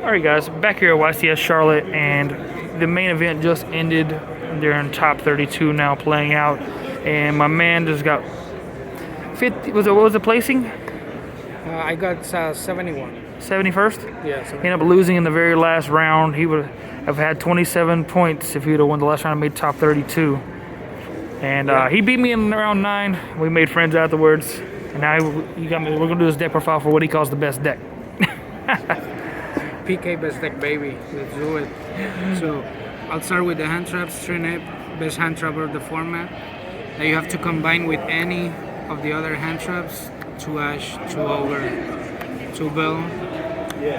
Alright guys, back here at YCS Charlotte, and the main event just ended. They're in top 32 now playing out, and my man just got 50, what was the placing? I got 71. 71st? Yeah, Ended up losing in the very last round. He would have had 27 points if he would have won the last round and made top 32. And he beat me in round 9. We made friends afterwards. And now we're going to do his deck profile for what he calls the best deck. PK best deck, baby. Let's do it. So I'll start with the hand traps. Trinip, best hand trap of the format. Now you have to combine with any of the other hand traps. 2 Ash, 2 Ogre, 2 Bill,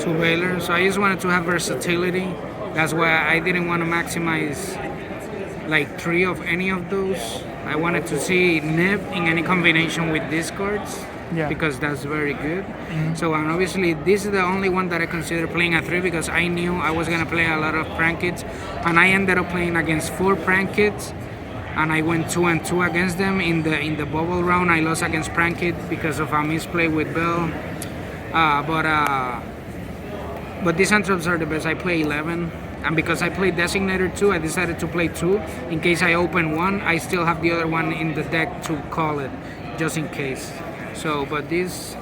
2 Baylor. So I just wanted to have versatility. That's why I didn't want to maximize like 3 of any of those. I wanted to see Nib in any combination with these cards. Yeah. Because that's very good. So and obviously this is the only one that I consider playing at 3 because I knew I was gonna play a lot of prank kids, and I ended up playing against 4 prank kids, and I went 2-2 against them in the bubble round. I lost against prank kid because of a misplay with Bell. But these hand traps are the best. I play 11, and because I play Designator 2, I decided to play 2 in case I open one. I still have the other one in the deck to call it, just in case. So, but this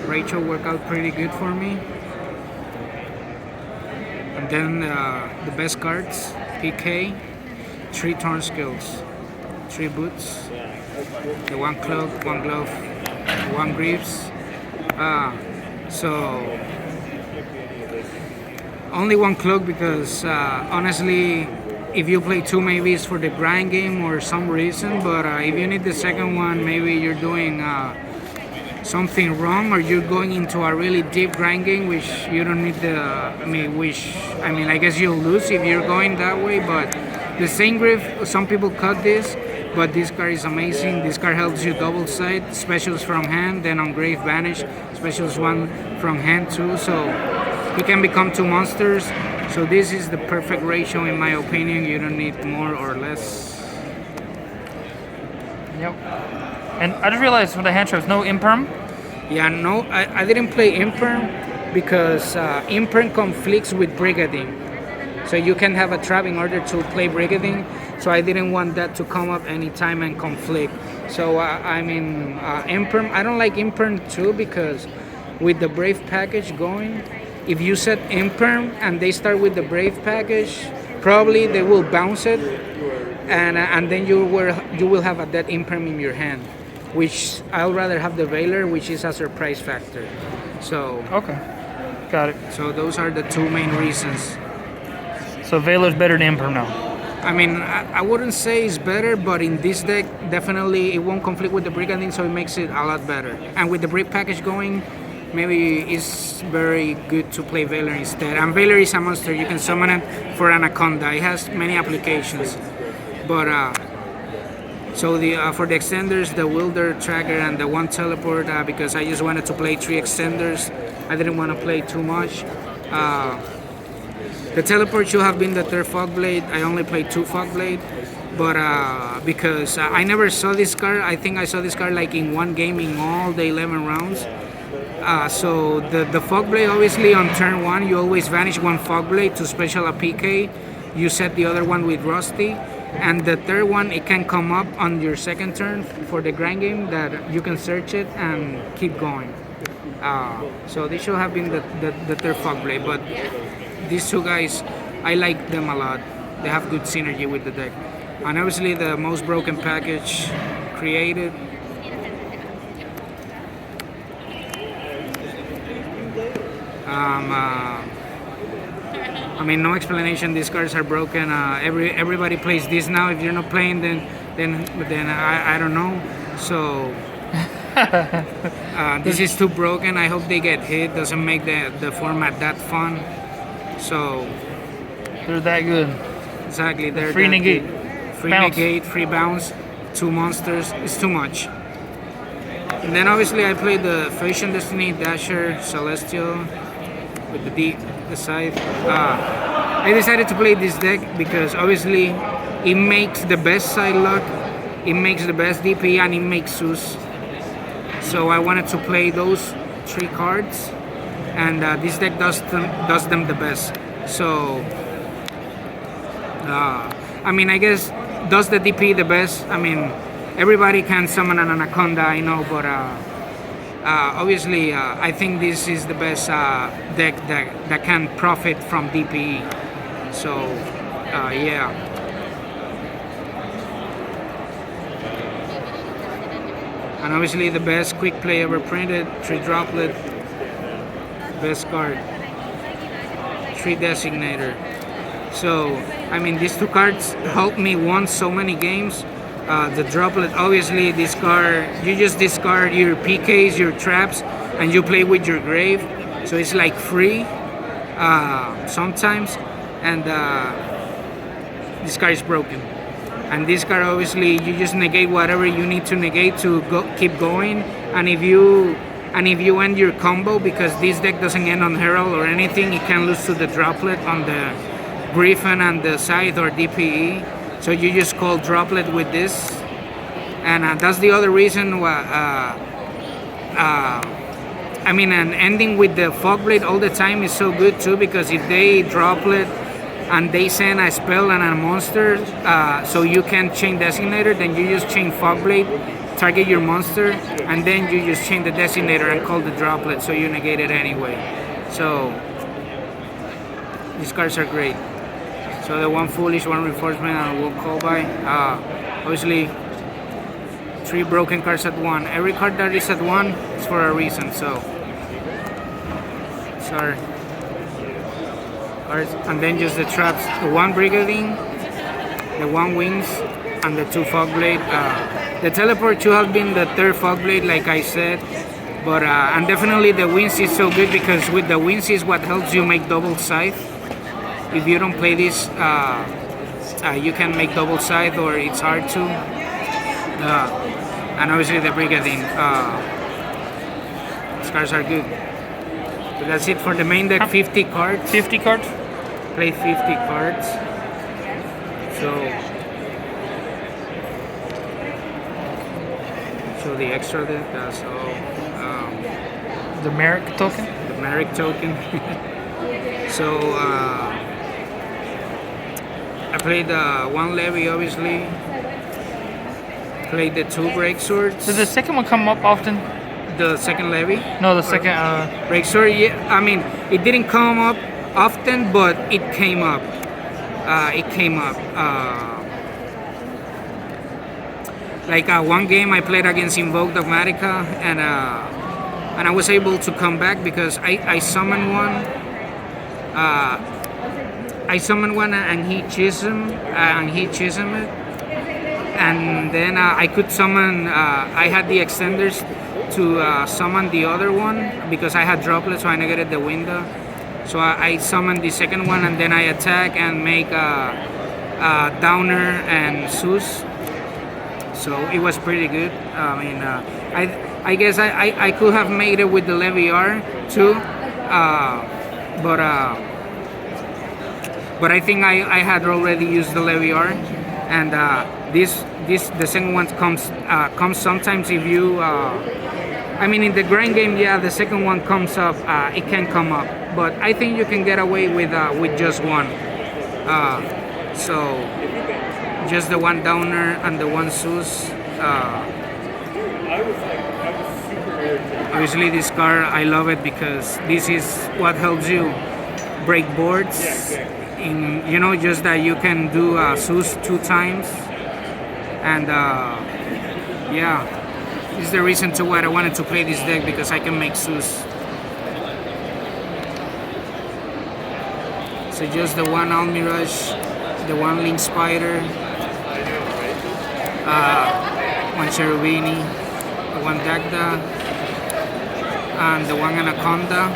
Rachel worked out pretty good for me. And then the best cards, PK, 3 Torn Skills, 3 Boots, the 1 Cloak, 1 Glove, 1 Greaves. So, only 1 Cloak because honestly, if you play 2, maybe it's for the grind game or some reason, but if you need the second one, maybe you're doing something wrong, or you're going into a really deep grind game, which you don't need the, I guess you'll lose if you're going that way. But the Saint Griff, some people cut this, but this card is amazing. This card helps you double side, specials from hand, then on Grave Banish, specials 1 from hand too, so he can become 2 monsters. So this is the perfect ratio in my opinion. You don't need more or less. Yep. And I just realized with the hand traps, no imperm. Yeah, no, I didn't play imperm because imperm conflicts with brigading. So you can have a trap in order to play brigading. So I didn't want that to come up anytime and conflict. So imperm. I don't like imperm too because with the Brave package going, if you set imperm and they start with the Brave package, probably they will bounce it, and then you will have a dead imperm in your hand, which I'll rather have the Veiler, which is a surprise factor. So okay, got it. So those are the 2 main reasons. So Veiler's better than imperm now. I mean, I wouldn't say it's better, but in this deck, definitely it won't conflict with the Brigading, so it makes it a lot better. And with the Brave package going, maybe it's very good to play Veiler instead. And Veiler is a monster. You can summon it for Anaconda. It has many applications. But so for the extenders, the Wilder Tracker and the 1 Teleport, because I just wanted to play 3 extenders. I didn't want to play too much. The Teleport should have been the 3rd Fogblade. I only played 2 Fogblade. But because I never saw this card. I think I saw this card like in 1 game in all the 11 rounds. So the Fogblade, obviously on turn 1, you always vanish 1 Fogblade to special a PK. You set the other one with Rusty. And the 3rd one, it can come up on your 2nd turn for the grind game that you can search it and keep going. So this should have been the 3rd Fogblade. But these 2 guys, I like them a lot. They have good synergy with the deck. And obviously the most broken package created. No explanation. These cards are broken. Everybody plays this now. If you're not playing, then I don't know. So this is too broken. I hope they get hit. Doesn't make the format that fun. So They're that good. Exactly. They're free negate. Free bounce. Negate. Free bounce. 2 monsters. It's too much. And then obviously I played the Fashion Destiny, Dasher, Celestial with the scythe. I decided to play this deck because obviously it makes the best side luck, it makes the best DP, and it makes Zeus. So I wanted to play those 3 cards. and this deck does them the best. So, I mean, I guess does the DP the best. I mean, everybody can summon an Anaconda, I know, but obviously, I think this is the best deck that can profit from DPE. So, yeah. And obviously the best quick play ever printed, 3 droplet, best card, 3 designator. So, I mean, these 2 cards helped me won so many games. The droplet, obviously, you just discard your PKs, your traps, and you play with your grave. So it's like free sometimes, and this card is broken. And this card, obviously, you just negate whatever you need to negate to keep going. And if you end your combo, because this deck doesn't end on Herald or anything, it can lose to the droplet on the Griffin and the Scythe or DPE. So you just call droplet with this, and that's the other reason why. I mean, and ending with the Fogblade all the time is so good too, because if they droplet and they send a spell and a monster, so you can chain designator, then you just chain Fogblade, target your monster, and then you just chain the designator and call the droplet, so you negate it anyway. So these cards are great. So the 1 Foolish, 1 Reinforcement, and 1 Call by. Obviously, 3 broken cards at 1. Every card that is at 1 is for a reason. So, sorry. And then just the traps: the 1 Brigading, the 1 Wings, and the 2 Fogblade. The teleport should have been the 3rd Fogblade, like I said. But and definitely the Wings is so good, because with the Wings is what helps you make double Scythe. If you don't play this, you can make double Scythe, or it's hard to. And obviously the Brigading. These cards are good. So that's it for the main deck. 50 cards. 50 cards? Play 50 cards. So the extra deck, that's all. The Merrick token? The Merrick token. So, I played 1 Levy, obviously. Played the 2 Break Swords. Does the second one come up often? The second Levy? No, the second. Break Sword, yeah. I mean, it didn't come up often, but it came up. Like 1 game I played against Invoke Dogmatica, and I was able to come back because I summoned one. And he chisholmed it, and then I could summon. I had the extenders to summon the other one because I had droplets, so I negated the window. So I summoned the second one, and then I attack and make Downer and Zeus. So it was pretty good. I mean, I guess I could have made it with the Levy R too, but I think I had already used the Levy R, and the second one comes sometimes if you. I mean, in the grind game, yeah, the second one comes up. It can come up, but I think you can get away with just one. So just the 1 Downer and the 1 Zeus. Obviously, this card, I love it because this is what helps you break boards. Just that you can do Zeus 2 times, and yeah, this is the reason to why I wanted to play this deck, because I can make Zeus. So just the 1 Almirage, the 1 Link Spider, 1 Cherubini, the 1 Dagda, and the 1 Anaconda.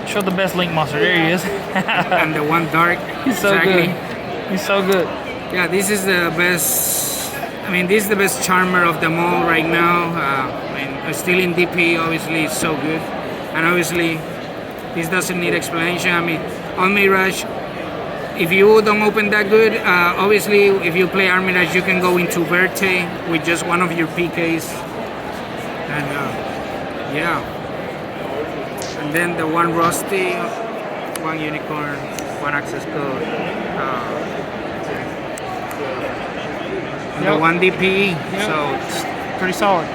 Show the best Link monster. There he is. And the 1 Dark. He's so good. He's so good. Yeah, this is the best. I mean, this is the best Charmer of them all right now. Still in DP, obviously, it's so good. And obviously, this doesn't need explanation. I mean, on Mirage, if you don't open that good, obviously, if you play Armirage, you can go into Verte with just one of your PKs. And yeah. And then the one rusty, one unicorn, one access code. The one DPE. Yep. So it's, Pretty solid.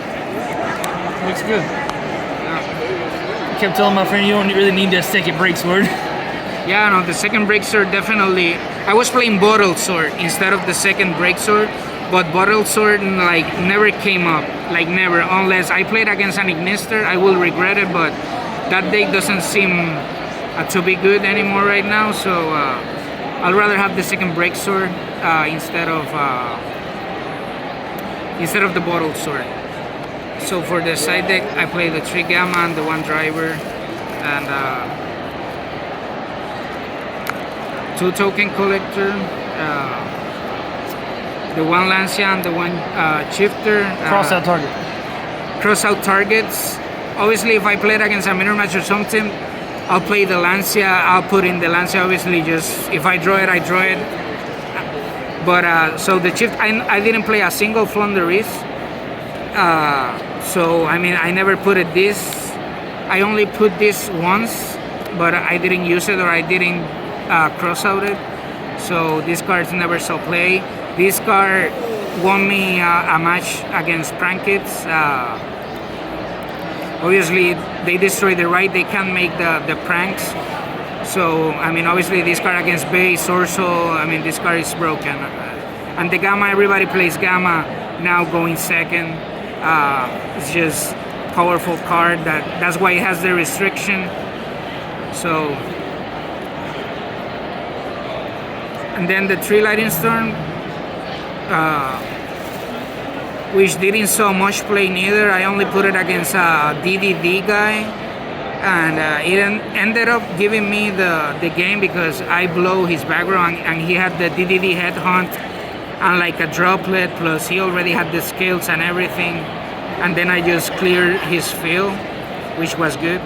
Looks good. I kept telling my friend you don't really need that second break sword. yeah, no, the second break sword definitely. I was playing bottle sword instead of the second break sword, but bottle sword like never came up, like never. Unless I played against an Ignister, I will regret it. But that deck doesn't seem to be good anymore right now. So I'd rather have the second break sword instead of the bottle sword. So for the side deck, I play the 3 Gamma and the 1 driver, and 2 token collector, the 1 Lancia and the 1 shifter. Cross out target. Cross out targets. Obviously, if I played against a mirror match or something, I'll play the Lancia. I'll put in the Lancia. Obviously, just if I draw it, I draw it. But so the shift, I didn't play a single Flunderis. So I mean, I never put it this. I only put this once, but I didn't use it or I didn't cross out it. So this card's never saw play. This card won me a match against Prankits. Obviously, they destroy the right. They can't make the pranks. So I mean, obviously, this card against base Orso. I mean, this card is broken. And the Gamma, everybody plays Gamma now, going second. It's just powerful card. That's why it has the restriction. So, and then the 3 Lightning Storm, which didn't so much play neither. I only put it against a DDD guy, and it ended up giving me the game because I blow his background, and he had the DDD headhunt and like a droplet, plus he already had the skills and everything, and then I just cleared his field, which was good.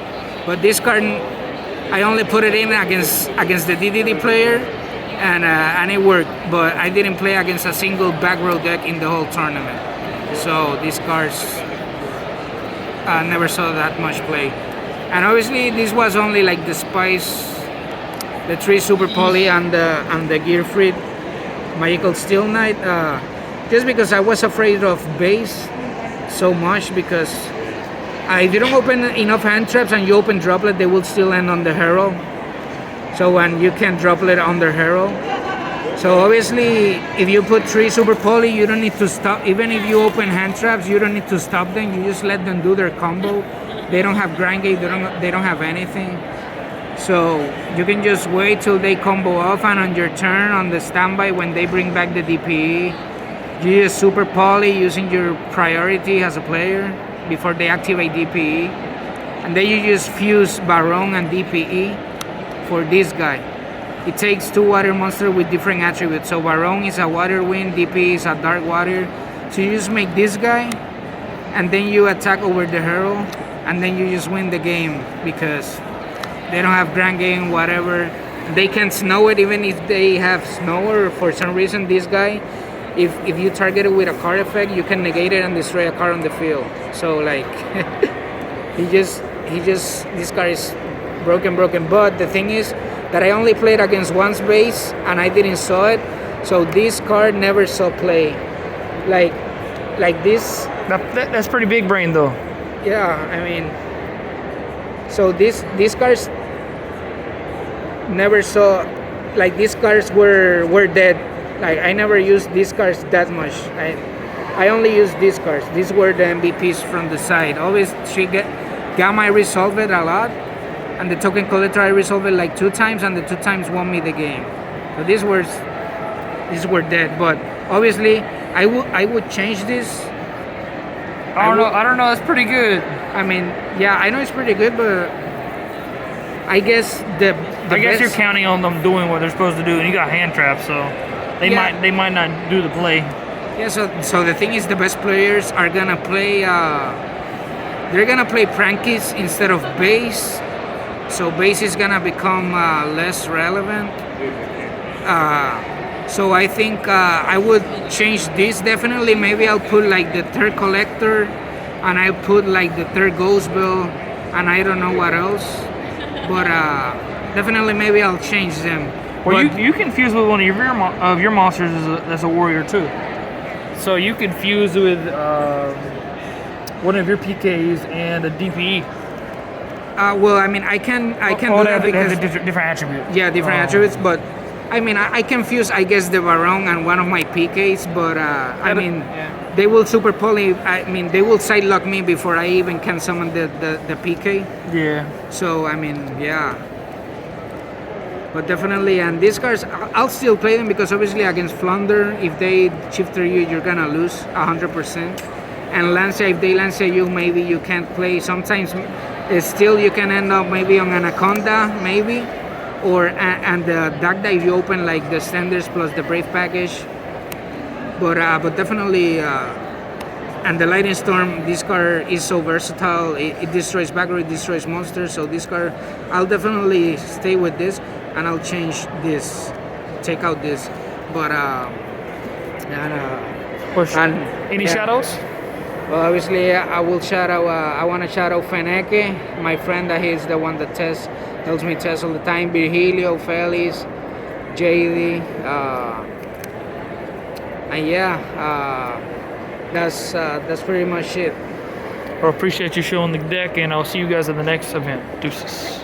But this card, I only put it in against the DDD player, and it worked, but I didn't play against a single back row deck in the whole tournament. So these cards never saw that much play. And obviously this was only like the Spice, the 3 Super Poly and the Gearfried Magical Steel Knight, just because I was afraid of base so much, because I didn't open enough hand traps, and you open droplet, they will still end on the Herald. So when you can droplet on the Herald. So obviously, if you put 3 Super Poly, you don't need to stop. Even if you open hand traps, you don't need to stop them. You just let them do their combo. They don't have grind gate. They don't have anything. So you can just wait till they combo off, and on your turn, on the standby, when they bring back the DPE, you just Super Poly using your priority as a player before they activate DPE, and then you just fuse Baron and DPE for this guy. It takes 2 water monsters with different attributes. So Baron is a water wind, DP is a dark water. So you just make this guy, and then you attack over the Herald, and then you just win the game, because they don't have Grand Game, whatever. They can snow it even if they have snow, or for some reason this guy, if you target it with a card effect, you can negate it and destroy a card on the field. So like, this card is broken. But the thing is that I only played against one's base, and I didn't saw it. So this card never saw play. Like this. That's pretty big brain though. Yeah, I mean, so these cards never saw, like these cards were dead. Like I never used these cards that much. I only used these cards. These were the MVPs from the side. Always Gamma, I resolved it a lot, and the token collector I resolved it like 2 times, and the 2 times won me the game. So these were dead. But obviously I would change this. I don't know. It's pretty good. I mean, yeah, I know it's pretty good, but I guess I guess you're counting on them doing what they're supposed to do, and you got hand traps, so they might not do the play. Yeah. So the thing is, the best players are gonna play. They're gonna play Prankies instead of base. So base is gonna become less relevant. So I think I would change this definitely. Maybe I'll put like the 3rd collector, and I'll put like the 3rd ghost bill, and I don't know what else. but definitely maybe I'll change them. Well, But- you can fuse with one of your monsters as a warrior too. So you can fuse with one of your PKs and a DPE. well, I mean, I can do that they have because the different attributes. yeah, different attributes. But I mean, I can fuse, I guess, the Barong and one of my PKs. But I mean, yeah. they will super poly. I mean, they will side lock me before I even can summon the PK. Yeah. So I mean, yeah. But definitely, and these cards, I'll still play them because obviously against Flounder, if they shifter you, you're gonna lose 100%. And Lancia, if they Lancia you, maybe you can't play. Sometimes still you can end up maybe on Anaconda, maybe. Or and the Dagda if you open like the standards plus the Brave package. But definitely, and the Lightning Storm, this card is so versatile. It destroys background, it destroys monsters. So this card, I'll definitely stay with this, and I'll change this, take out this. But and Any yeah. shadows? Well, obviously, I will shadow. I want to shadow Feneke, my friend. That he's the one that helps me test all the time. Virgilio, Felix, JD, and yeah, that's pretty much it. Well, appreciate you showing the deck, and I'll see you guys at the next event. Deuces.